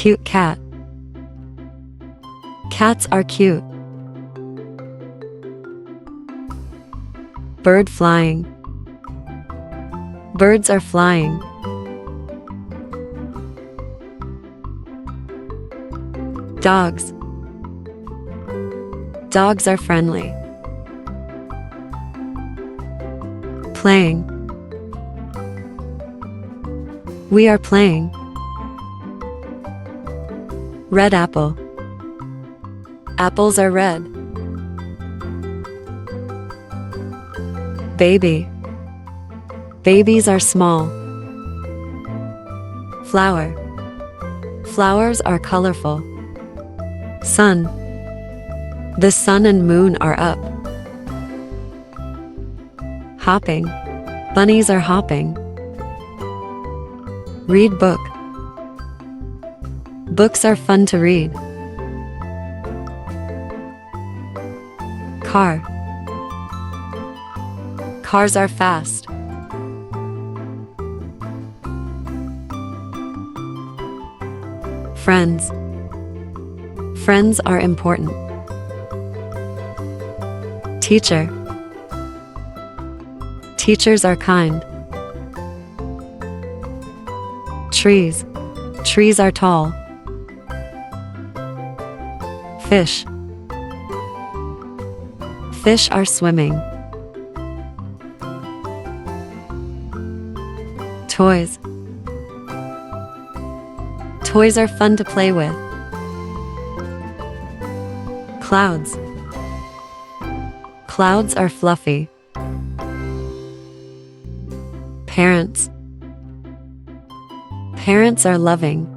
Cute cat. Cats are cute. Bird flying. Birds are flying. Dogs. Dogs are friendly. Playing. We are playing. Red apple. Apples are red. Baby. Babies are small. Flower. Flowers are colorful. Sun. The sun and moon are up. Hopping. Bunnies are hopping. Read book. Books are fun to read. Car. Cars are fast. Friends. Friends are important. Teacher. Teachers are kind. Trees. Trees are tall. Fish. Fish are swimming. Toys. Toys are fun to play with. Clouds. Clouds are fluffy. Parents. Parents are loving.